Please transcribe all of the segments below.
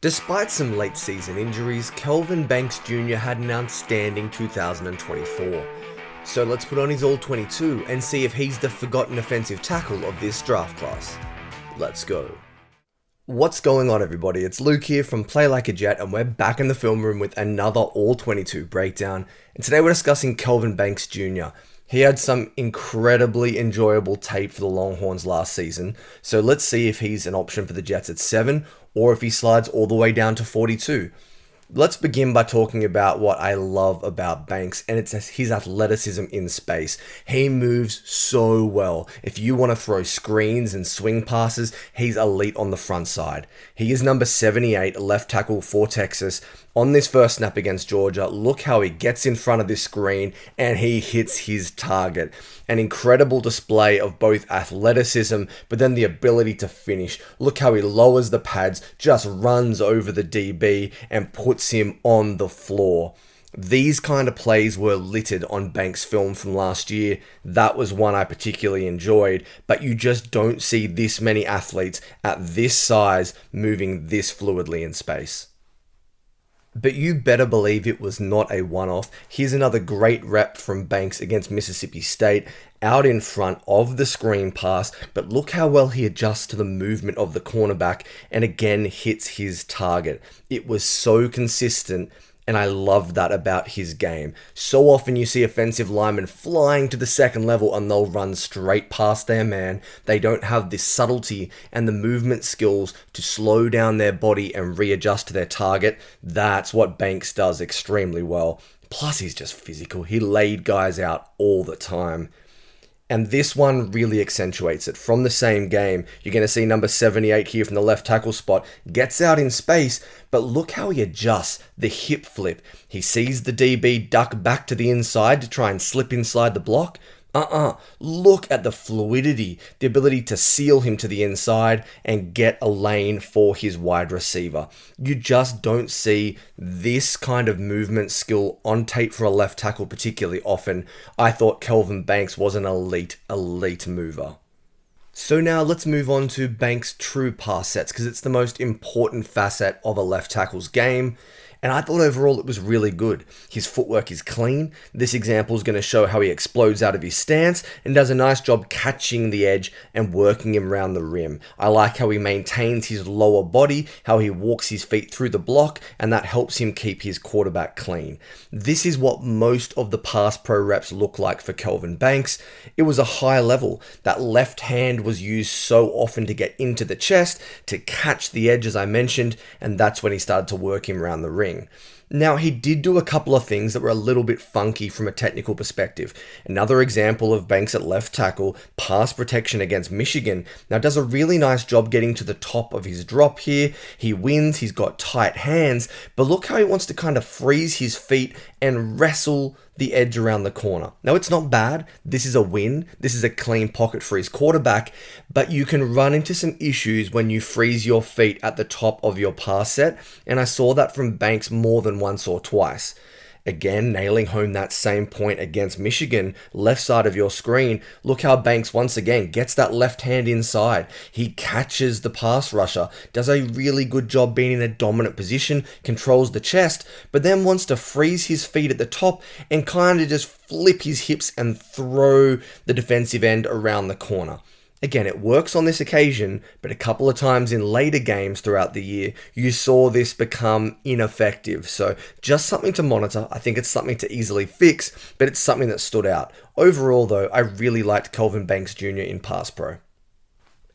Despite some late season injuries, Kelvin Banks Jr had an outstanding 2024. So let's put on his All-22 and see if he's the forgotten offensive tackle of this draft class. Let's go. What's going on, everybody? It's Luke here from Play Like a Jet, and we're back in the film room with another All-22 breakdown. And today we're discussing Kelvin Banks Jr. He had some incredibly enjoyable tape for the Longhorns last season, so let's see if he's an option for the Jets at 7, or if he slides all the way down to 42. Let's begin by talking about what I love about Banks, and it's his athleticism in space. He moves so well. If you want to throw screens and swing passes, he's elite on the front side. He is number 78, left tackle for Texas. On this first snap against Georgia, look how he gets in front of this screen and he hits his target. An incredible display of both athleticism, but then the ability to finish. Look how he lowers the pads, just runs over the DB and puts him on the floor. These kind of plays were littered on Banks' film from last year. That was one I particularly enjoyed, but you just don't see this many athletes at this size moving this fluidly in space. But you better believe it was not a one-off. Here's another great rep from Banks against Mississippi State, out in front of the screen pass, but look how well he adjusts to the movement of the cornerback and again hits his target. It was so consistent, and I love that about his game. So often you see offensive linemen flying to the second level and they'll run straight past their man. They don't have this subtlety and the movement skills to slow down their body and readjust to their target. That's what Banks does extremely well. Plus, he's just physical. He laid guys out all the time. And this one really accentuates it. From the same game, you're going to see number 78 here from the left tackle spot. Gets out in space, but look how he adjusts the hip flip. He sees the DB duck back to the inside to try and slip inside the block. Look at the fluidity, the ability to seal him to the inside and get a lane for his wide receiver. You just don't see this kind of movement skill on tape for a left tackle particularly often. I thought Kelvin Banks was an elite mover. So now let's move on to Banks' true pass sets, because it's the most important facet of a left tackle's game. And I thought overall it was really good. His footwork is clean. This example is going to show how he explodes out of his stance and does a nice job catching the edge and working him around the rim. I like how he maintains his lower body, how he walks his feet through the block, and that helps him keep his quarterback clean. This is what most of the pass pro reps look like for Kelvin Banks. It was a high level. That left hand was used so often to get into the chest, to catch the edge as I mentioned, and that's when he started to work him around the ring. Now, he did do a couple of things that were a little bit funky from a technical perspective. Another example of Banks at left tackle, pass protection against Michigan. Now, does a really nice job getting to the top of his drop here. He wins, he's got tight hands, but look how he wants to kind of freeze his feet and wrestle the edge around the corner. Now, it's not bad. This is a win. This is a clean pocket for his quarterback, but you can run into some issues when you freeze your feet at the top of your pass set, and I saw that from Banks more than once or twice. Again, nailing home that same point against Michigan, left side of your screen. Look how Banks once again gets that left hand inside. He catches the pass rusher, does a really good job being in a dominant position, controls the chest, but then wants to freeze his feet at the top and kind of just flip his hips and throw the defensive end around the corner. Again, it works on this occasion, but a couple of times in later games throughout the year, you saw this become ineffective. So just something to monitor. I think it's something to easily fix, but it's something that stood out. Overall, though, I really liked Kelvin Banks Jr. in Pass Pro.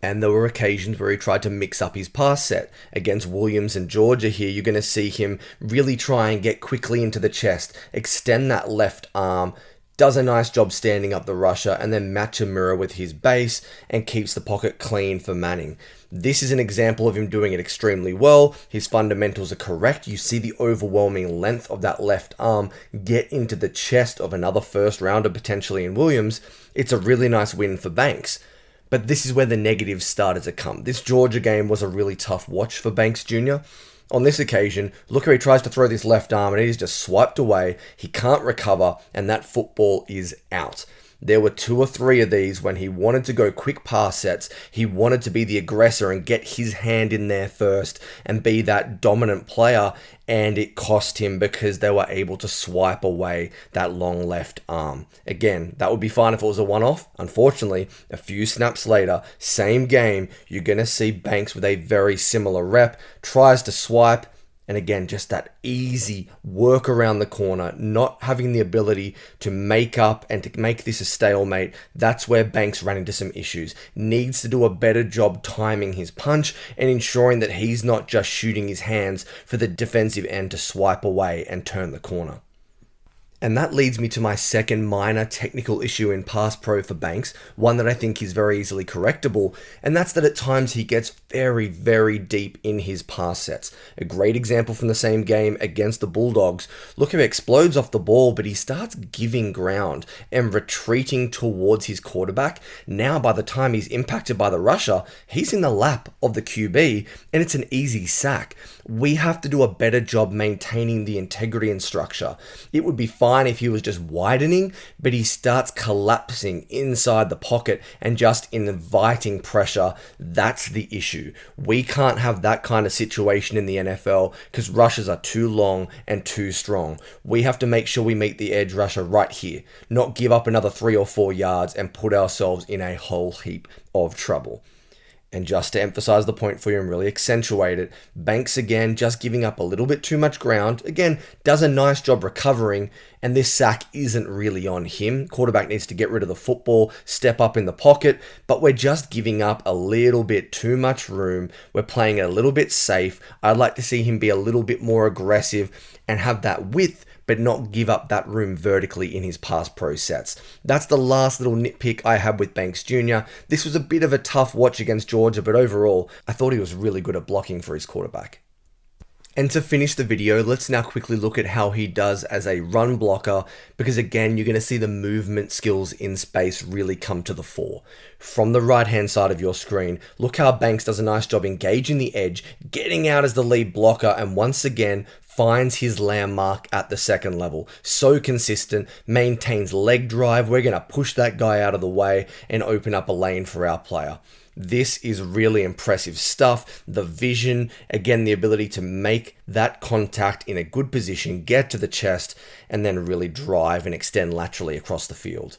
And there were occasions where he tried to mix up his pass set. Against Williams and Georgia here, you're going to see him really try and get quickly into the chest, extend that left arm, does a nice job standing up the rusher, and then match a mirror with his base and keeps the pocket clean for Manning. This is an example of him doing it extremely well. His fundamentals are correct. You see the overwhelming length of that left arm get into the chest of another first rounder potentially in Williams. It's a really nice win for Banks. But this is where the negatives started to come. This Georgia game was a really tough watch for Banks Jr. On this occasion, look how he tries to throw this left arm and it is just swiped away. He can't recover and that football is out. There were 2 or 3 of these when he wanted to go quick pass sets, he wanted to be the aggressor and get his hand in there first and be that dominant player, and it cost him because they were able to swipe away that long left arm. Again, that would be fine if it was a one-off. Unfortunately, a few snaps later, same game, you're going to see Banks with a very similar rep, tries to swipe, and again, just that easy work around the corner, not having the ability to make up and to make this a stalemate. That's where Banks ran into some issues. Needs to do a better job timing his punch and ensuring that he's not just shooting his hands for the defensive end to swipe away and turn the corner. And that leads me to my second minor technical issue in pass pro for Banks, one that I think is very easily correctable, and that's that at times he gets very, very deep in his pass sets. A great example from the same game against the Bulldogs. Look how he explodes off the ball, but he starts giving ground and retreating towards his quarterback. Now, by the time he's impacted by the rusher, he's in the lap of the QB, and it's an easy sack. We have to do a better job maintaining the integrity and structure. It would be fine if he was just widening, but he starts collapsing inside the pocket and just inviting pressure. That's the issue. We can't have that kind of situation in the NFL because rushes are too long and too strong. We have to make sure we meet the edge rusher right here, not give up another 3 or 4 yards and put ourselves in a whole heap of trouble. And just to emphasize the point for you and really accentuate it, Banks again just giving up a little bit too much ground. Again, does a nice job recovering, and this sack isn't really on him. Quarterback needs to get rid of the football, step up in the pocket, but we're just giving up a little bit too much room. We're playing it a little bit safe. I'd like to see him be a little bit more aggressive and have that width, but not give up that room vertically in his pass pro sets. That's the last little nitpick I had with Banks Jr. This was a bit of a tough watch against Georgia, but overall, I thought he was really good at blocking for his quarterback. And to finish the video, let's now quickly look at how he does as a run blocker, because again, you're going to see the movement skills in space really come to the fore. From the right-hand side of your screen, look how Banks does a nice job engaging the edge, getting out as the lead blocker, and once again, finds his landmark at the second level. So consistent, maintains leg drive. We're going to push that guy out of the way and open up a lane for our player. This is really impressive stuff. The vision, again, the ability to make that contact in a good position, get to the chest, and then really drive and extend laterally across the field.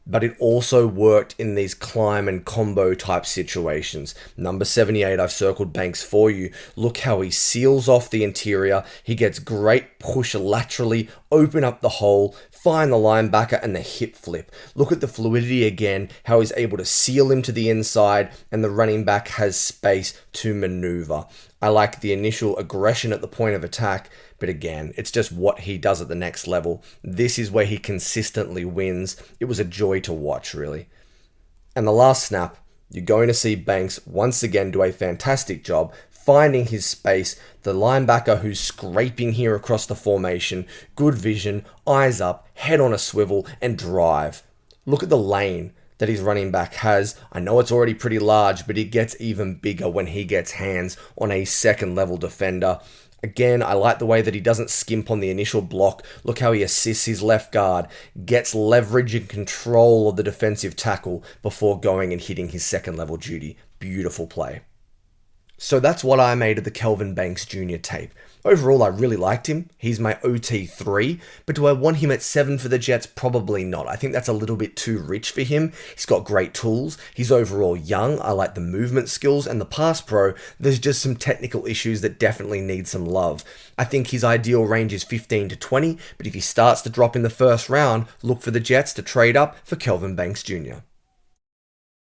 But it also worked in these climb and combo type situations. Number 78, I've circled Banks for you. Look how he seals off the interior. He gets great push laterally, open up the hole, find the linebacker and the hip flip. Look at the fluidity again, how he's able to seal him to the inside and the running back has space to maneuver. I like the initial aggression at the point of attack, but again, it's just what he does at the next level. This is where he consistently wins. It was a joy to watch, really. And the last snap, you're going to see Banks once again do a fantastic job finding his space. The linebacker who's scraping here across the formation, good vision, eyes up, head on a swivel, and drive. Look at the lane that his running back has. I know it's already pretty large, but it gets even bigger when he gets hands on a second level defender. Again, I like the way that he doesn't skimp on the initial block. Look how he assists his left guard, gets leverage and control of the defensive tackle before going and hitting his second level duty. Beautiful play. So that's what I made of the Kelvin Banks Jr. tape. Overall, I really liked him. He's my OT3, but do I want him at 7 for the Jets? Probably not. I think that's a little bit too rich for him. He's got great tools. He's overall young. I like the movement skills and the pass pro. There's just some technical issues that definitely need some love. I think his ideal range is 15 to 20, but if he starts to drop in the first round, look for the Jets to trade up for Kelvin Banks Jr.